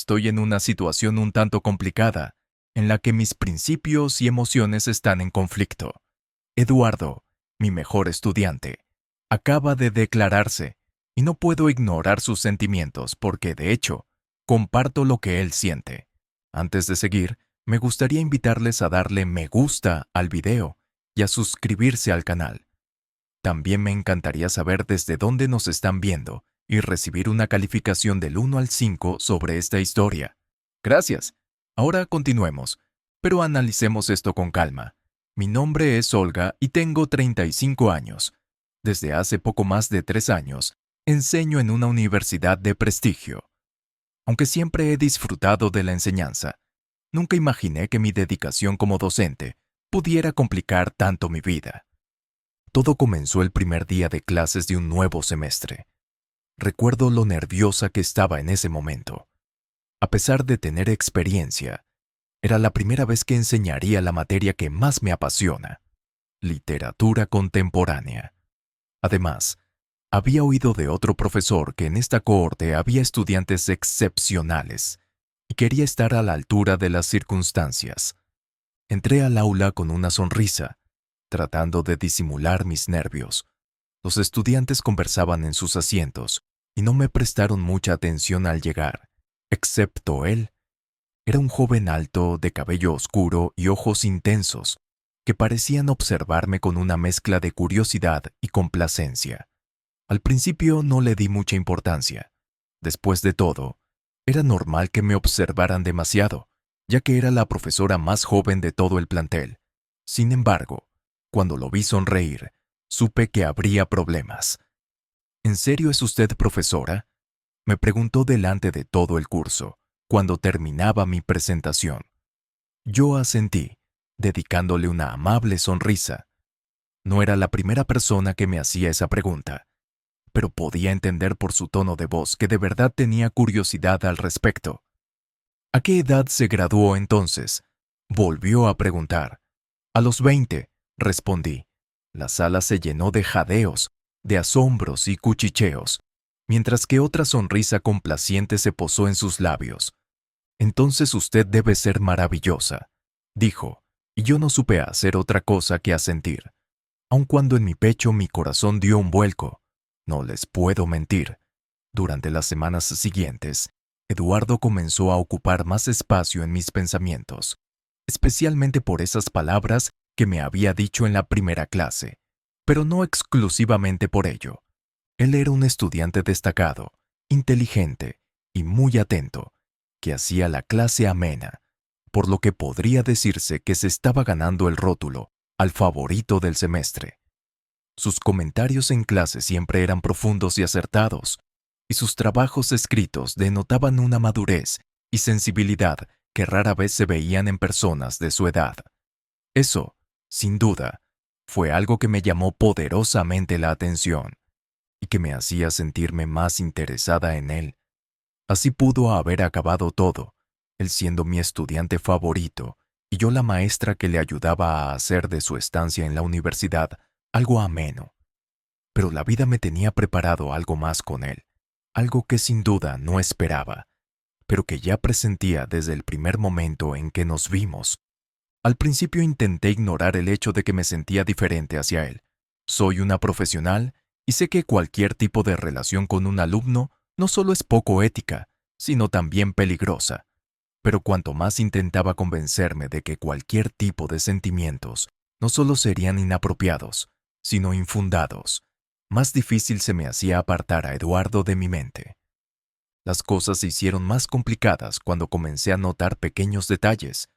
estoy en una situación un tanto complicada, en la que mis principios y emociones están en conflicto. Eduardo, mi mejor estudiante, acaba de declararse, y no puedo ignorar sus sentimientos porque, de hecho, comparto lo que él siente. Antes de seguir, me gustaría invitarles a darle me gusta al video y a suscribirse al canal. También me encantaría saber desde dónde nos están viendo y recibir una calificación del 1 al 5 sobre esta historia. Gracias. Ahora continuemos, pero analicemos esto con calma. Mi nombre es Olga y tengo 35 años. Desde hace poco más de 3 años, enseño en una universidad de prestigio. Aunque siempre he disfrutado de la enseñanza, nunca imaginé que mi dedicación como docente pudiera complicar tanto mi vida. Todo comenzó el primer día de clases de un nuevo semestre. Recuerdo lo nerviosa que estaba en ese momento. A pesar de tener experiencia, era la primera vez que enseñaría la materia que más me apasiona, literatura contemporánea. Además, había oído de otro profesor que en esta cohorte había estudiantes excepcionales y quería estar a la altura de las circunstancias. Entré al aula con una sonrisa, tratando de disimular mis nervios. Los estudiantes conversaban en sus asientos y no me prestaron mucha atención al llegar, excepto él. Era un joven alto, de cabello oscuro y ojos intensos, que parecían observarme con una mezcla de curiosidad y complacencia. Al principio no le di mucha importancia. Después de todo, era normal que me observaran demasiado, ya que era la profesora más joven de todo el plantel. Sin embargo, cuando lo vi sonreír, supe que habría problemas. ¿En serio es usted profesora?, me preguntó delante de todo el curso, cuando terminaba mi presentación. Yo asentí, dedicándole una amable sonrisa. No era la primera persona que me hacía esa pregunta, pero podía entender por su tono de voz que de verdad tenía curiosidad al respecto. ¿A qué edad se graduó entonces?, volvió a preguntar. A los 20, respondí. La sala se llenó de jadeos, de asombros y cuchicheos, mientras que otra sonrisa complaciente se posó en sus labios. Entonces usted debe ser maravillosa, dijo, y yo no supe hacer otra cosa que asentir, aun cuando en mi pecho mi corazón dio un vuelco. No les puedo mentir. Durante las semanas siguientes, Eduardo comenzó a ocupar más espacio en mis pensamientos, especialmente por esas palabras que me había dicho en la primera clase, pero no exclusivamente por ello. Él era un estudiante destacado, inteligente y muy atento, que hacía la clase amena, por lo que podría decirse que se estaba ganando el rótulo al favorito del semestre. Sus comentarios en clase siempre eran profundos y acertados, y sus trabajos escritos denotaban una madurez y sensibilidad que rara vez se veían en personas de su edad. Eso, sin duda, fue algo que me llamó poderosamente la atención y que me hacía sentirme más interesada en él. Así pudo haber acabado todo, él siendo mi estudiante favorito y yo la maestra que le ayudaba a hacer de su estancia en la universidad algo ameno. Pero la vida me tenía preparado algo más con él, algo que sin duda no esperaba, pero que ya presentía desde el primer momento en que nos vimos. Al principio intenté ignorar el hecho de que me sentía diferente hacia él. Soy una profesional y sé que cualquier tipo de relación con un alumno no solo es poco ética, sino también peligrosa. Pero cuanto más intentaba convencerme de que cualquier tipo de sentimientos no solo serían inapropiados, sino infundados, más difícil se me hacía apartar a Eduardo de mi mente. Las cosas se hicieron más complicadas cuando comencé a notar pequeños detalles,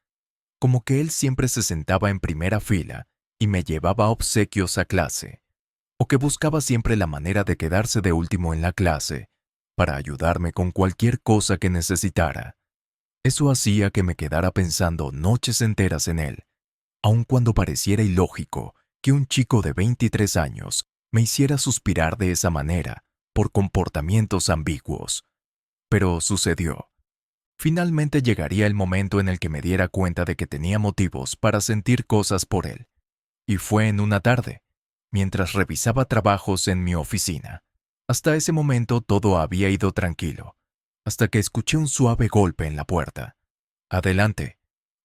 como que él siempre se sentaba en primera fila y me llevaba obsequios a clase, o que buscaba siempre la manera de quedarse de último en la clase para ayudarme con cualquier cosa que necesitara. Eso hacía que me quedara pensando noches enteras en él, aun cuando pareciera ilógico que un chico de 23 años me hiciera suspirar de esa manera por comportamientos ambiguos. Pero sucedió. Finalmente llegaría el momento en el que me diera cuenta de que tenía motivos para sentir cosas por él. Y fue en una tarde, mientras revisaba trabajos en mi oficina. Hasta ese momento todo había ido tranquilo. hasta que escuché un suave golpe en la puerta. «Adelante»,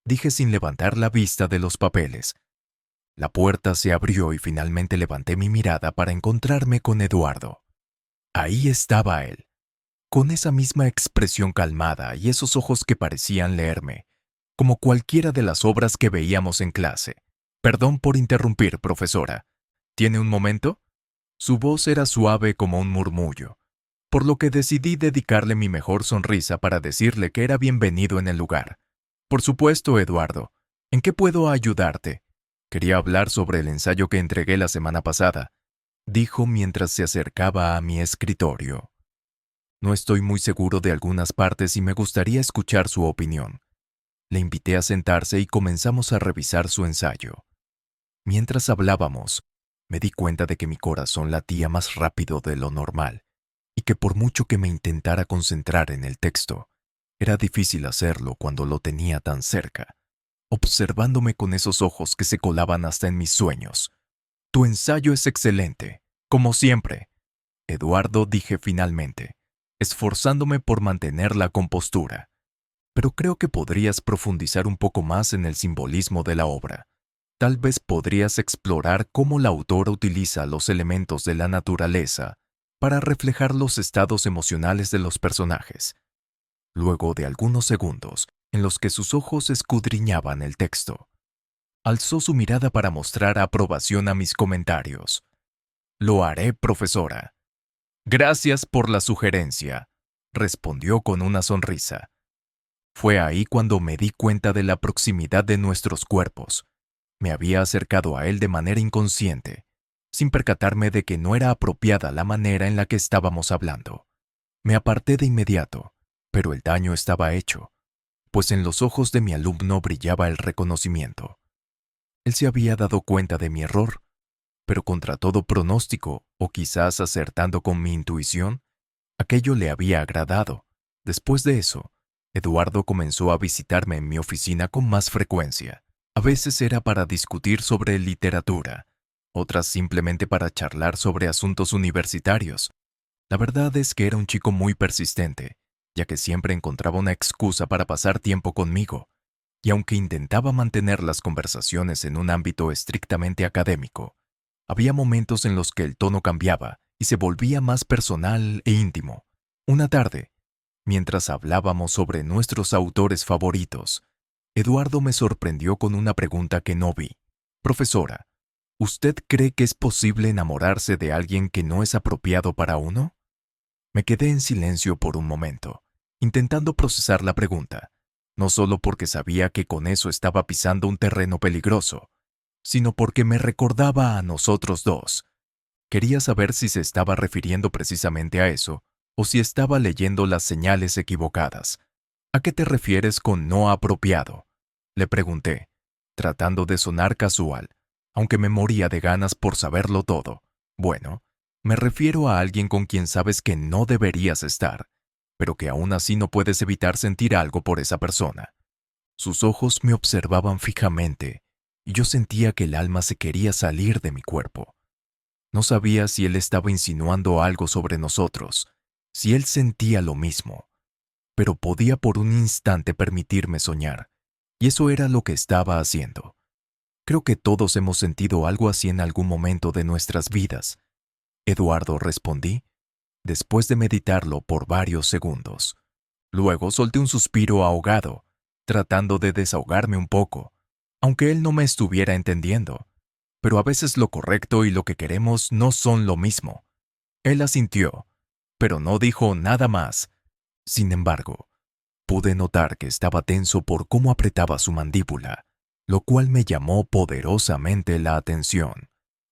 dije sin levantar la vista de los papeles. La puerta se abrió y finalmente levanté mi mirada para encontrarme con Eduardo. Ahí estaba él, con esa misma expresión calmada y esos ojos que parecían leerme, como cualquiera de las obras que veíamos en clase. «Perdón por interrumpir, profesora. ¿Tiene un momento?» Su voz era suave como un murmullo, por lo que decidí dedicarle mi mejor sonrisa para decirle que era bienvenido en el lugar. «Por supuesto, Eduardo. ¿En qué puedo ayudarte?» «Quería hablar sobre el ensayo que entregué la semana pasada», dijo mientras se acercaba a mi escritorio. «No estoy muy seguro de algunas partes y me gustaría escuchar su opinión». Le invité a sentarse y comenzamos a revisar su ensayo. Mientras hablábamos, me di cuenta de que mi corazón latía más rápido de lo normal y que por mucho que me intentara concentrar en el texto, era difícil hacerlo cuando lo tenía tan cerca, observándome con esos ojos que se colaban hasta en mis sueños. «Tu ensayo es excelente, como siempre», Eduardo, dije finalmente, esforzándome por mantener la compostura. «Pero creo que podrías profundizar un poco más en el simbolismo de la obra. Tal vez podrías explorar cómo la autora utiliza los elementos de la naturaleza para reflejar los estados emocionales de los personajes». Luego de algunos segundos en los que sus ojos escudriñaban el texto, alzó su mirada para mostrar aprobación a mis comentarios. «Lo haré, profesora». «Gracias por la sugerencia», respondió con una sonrisa. Fue ahí cuando me di cuenta de la proximidad de nuestros cuerpos. Me había acercado a él de manera inconsciente, sin percatarme de que no era apropiada la manera en la que estábamos hablando. Me aparté de inmediato, pero el daño estaba hecho, pues en los ojos de mi alumno brillaba el reconocimiento. Él se había dado cuenta de mi error, pero contra todo pronóstico, o quizás acertando con mi intuición, aquello le había agradado. Después de eso, Eduardo comenzó a visitarme en mi oficina con más frecuencia. A veces era para discutir sobre literatura, otras simplemente para charlar sobre asuntos universitarios. La verdad es que era un chico muy persistente, ya que siempre encontraba una excusa para pasar tiempo conmigo, y aunque intentaba mantener las conversaciones en un ámbito estrictamente académico, había momentos en los que el tono cambiaba y se volvía más personal e íntimo. Una tarde, mientras hablábamos sobre nuestros autores favoritos, Eduardo me sorprendió con una pregunta que no vi. «Profesora, ¿usted cree que es posible enamorarse de alguien que no es apropiado para uno?» Me quedé en silencio por un momento, intentando procesar la pregunta, no solo porque sabía que con eso estaba pisando un terreno peligroso, sino porque me recordaba a nosotros dos. Quería saber si se estaba refiriendo precisamente a eso o si estaba leyendo las señales equivocadas. «¿A qué te refieres con no apropiado?», le pregunté, tratando de sonar casual, aunque me moría de ganas por saberlo todo. «Bueno, me refiero a alguien con quien sabes que no deberías estar, pero que aún así no puedes evitar sentir algo por esa persona». Sus ojos me observaban fijamente y yo sentía que el alma se quería salir de mi cuerpo. No sabía si él estaba insinuando algo sobre nosotros, si él sentía lo mismo, pero podía por un instante permitirme soñar, y eso era lo que estaba haciendo. Creo que todos hemos sentido algo así en algún momento de nuestras vidas. «Eduardo», respondí, después de meditarlo por varios segundos. Luego solté un suspiro ahogado, tratando de desahogarme un poco, aunque él no me estuviera entendiendo. Pero a veces lo correcto y lo que queremos no son lo mismo. Él asintió, pero no dijo nada más. Sin embargo, pude notar que estaba tenso por cómo apretaba su mandíbula, lo cual me llamó poderosamente la atención.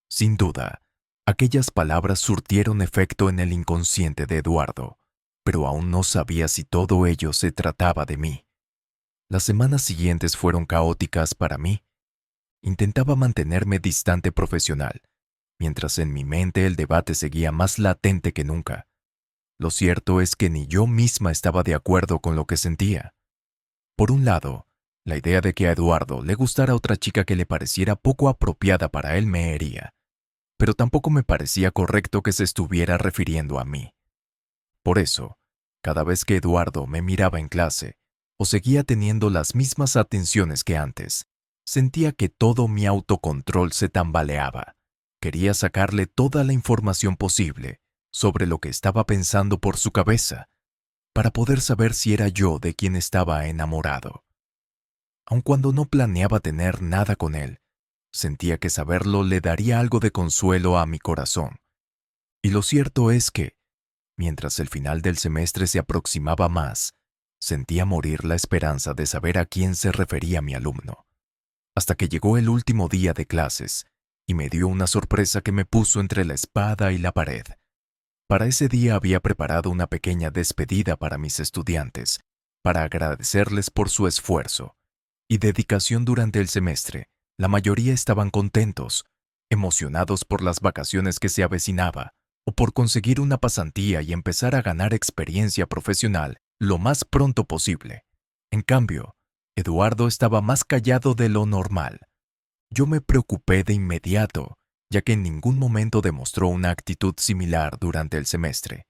Sin duda, aquellas palabras surtieron efecto en el inconsciente de Eduardo, pero aún no sabía si todo ello se trataba de mí. Las semanas siguientes fueron caóticas para mí. Intentaba mantenerme distante profesional, mientras en mi mente el debate seguía más latente que nunca. Lo cierto es que ni yo misma estaba de acuerdo con lo que sentía. Por un lado, la idea de que a Eduardo le gustara otra chica que le pareciera poco apropiada para él me hería, pero tampoco me parecía correcto que se estuviera refiriendo a mí. Por eso, Cada vez que Eduardo me miraba en clase, o seguía teniendo las mismas atenciones que antes, sentía que todo mi autocontrol se tambaleaba. Quería sacarle toda la información posible sobre lo que estaba pensando por su cabeza, para poder saber si era yo de quien estaba enamorado. Aun cuando no planeaba tener nada con él, sentía que saberlo le daría algo de consuelo a mi corazón. Y lo cierto es que, mientras el final del semestre se aproximaba más, sentía morir la esperanza de saber a quién se refería mi alumno. Hasta que llegó el último día de clases y me dio una sorpresa que me puso entre la espada y la pared. Para ese día había preparado una pequeña despedida para mis estudiantes, para agradecerles por su esfuerzo y dedicación durante el semestre. La mayoría estaban contentos, emocionados por las vacaciones que se avecinaba, o por conseguir una pasantía y empezar a ganar experiencia profesional lo más pronto posible. En cambio, Eduardo estaba más callado de lo normal. Yo me preocupé de inmediato, ya que en ningún momento demostró una actitud similar durante el semestre,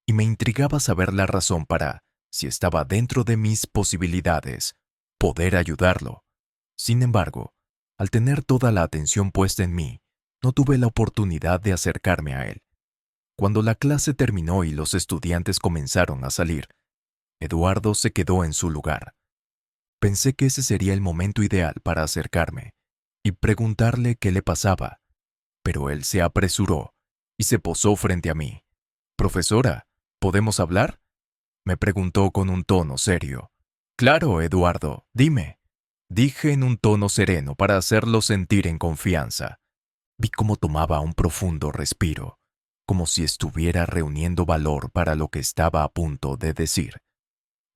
y me intrigaba saber la razón para, si estaba dentro de mis posibilidades, poder ayudarlo. Sin embargo, al tener toda la atención puesta en mí, no tuve la oportunidad de acercarme a él. Cuando la clase terminó y los estudiantes comenzaron a salir, Eduardo se quedó en su lugar. Pensé que ese sería el momento ideal para acercarme y preguntarle qué le pasaba, pero él se apresuró y se posó frente a mí. «Profesora, ¿podemos hablar?», me preguntó con un tono serio. «Claro, Eduardo, dime», dije en un tono sereno para hacerlo sentir en confianza. Vi cómo tomaba un profundo respiro, como si estuviera reuniendo valor para lo que estaba a punto de decir.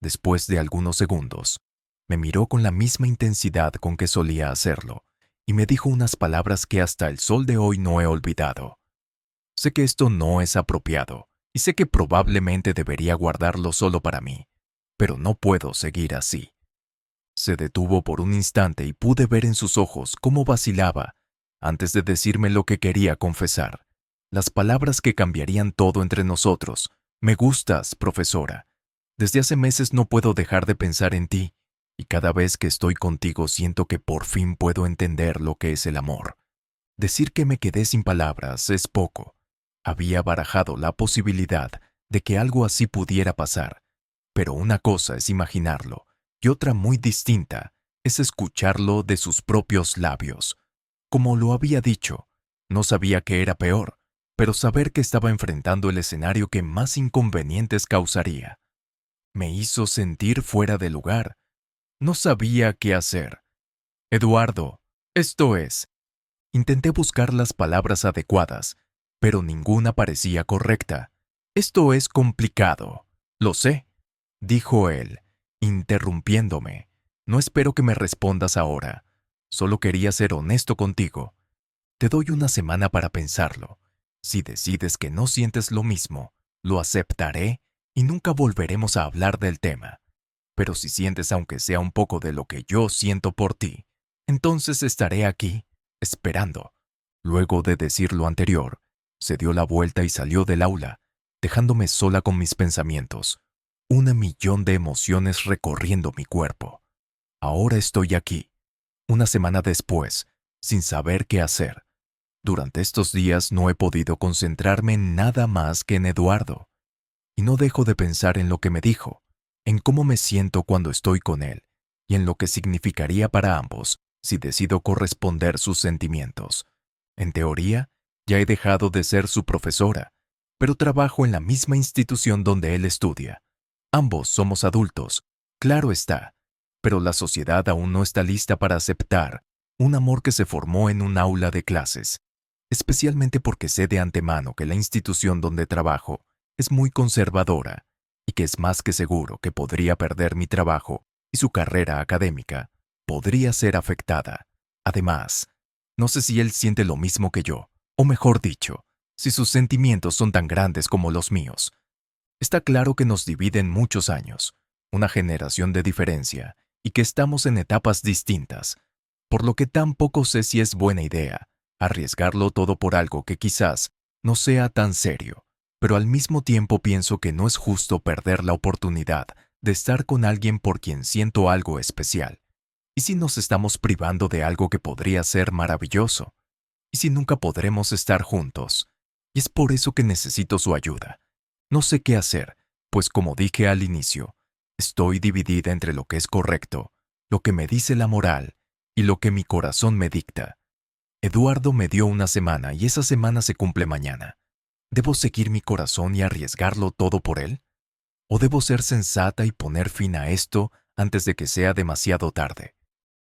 Después de algunos segundos, me miró con la misma intensidad con que solía hacerlo, y me dijo unas palabras que hasta el sol de hoy no he olvidado. Sé que esto no es apropiado, y sé que probablemente debería guardarlo solo para mí, pero no puedo seguir así. Se detuvo por un instante y pude ver en sus ojos cómo vacilaba antes de decirme lo que quería confesar. Las palabras que cambiarían todo entre nosotros. «Me gustas, profesora. Desde hace meses no puedo dejar de pensar en ti, y cada vez que estoy contigo siento que por fin puedo entender lo que es el amor». Decir que me quedé sin palabras es poco. Había barajado la posibilidad de que algo así pudiera pasar, pero una cosa es imaginarlo, y otra muy distinta es escucharlo de sus propios labios. Como lo había dicho, no sabía qué era peor, pero saber que estaba enfrentando el escenario que más inconvenientes causaría. Me hizo sentir fuera de lugar. No sabía qué hacer. «Eduardo, esto es». Intenté buscar las palabras adecuadas, pero ninguna parecía correcta. «Esto es complicado. Lo sé», dijo él, interrumpiéndome. «No espero que me respondas ahora. Solo quería ser honesto contigo. Te doy una semana para pensarlo. Si decides que no sientes lo mismo, lo aceptaré y nunca volveremos a hablar del tema. Pero si sientes aunque sea un poco de lo que yo siento por ti, entonces estaré aquí, esperando». Luego de decir lo anterior, se dio la vuelta y salió del aula, dejándome sola con mis pensamientos, 1.000.000 de emociones recorriendo mi cuerpo. Ahora estoy aquí, una semana después, sin saber qué hacer. Durante estos días no he podido concentrarme en nada más que en Eduardo, y no dejo de pensar en lo que me dijo, en cómo me siento cuando estoy con él, y en lo que significaría para ambos si decido corresponder sus sentimientos. En teoría, ya he dejado de ser su profesora, pero trabajo en la misma institución donde él estudia. Ambos somos adultos, claro está, pero la sociedad aún no está lista para aceptar un amor que se formó en un aula de clases, especialmente porque sé de antemano que la institución donde trabajo es muy conservadora y que es más que seguro que podría perder mi trabajo y su carrera académica podría ser afectada. Además, no sé si él siente lo mismo que yo, o mejor dicho, si sus sentimientos son tan grandes como los míos. Está claro que nos dividen muchos años, una generación de diferencia, y que estamos en etapas distintas, por lo que tampoco sé si es buena idea arriesgarlo todo por algo que quizás no sea tan serio. pero al mismo tiempo pienso que no es justo perder la oportunidad de estar con alguien por quien siento algo especial. ¿Y si nos estamos privando de algo que podría ser maravilloso? ¿Y si nunca podremos estar juntos? Y es por eso que necesito su ayuda. No sé qué hacer, pues como dije al inicio, estoy dividida entre lo que es correcto, lo que me dice la moral y lo que mi corazón me dicta. Eduardo me dio una semana y esa semana se cumple mañana. ¿Debo seguir mi corazón y arriesgarlo todo por él? ¿O debo ser sensata y poner fin a esto antes de que sea demasiado tarde?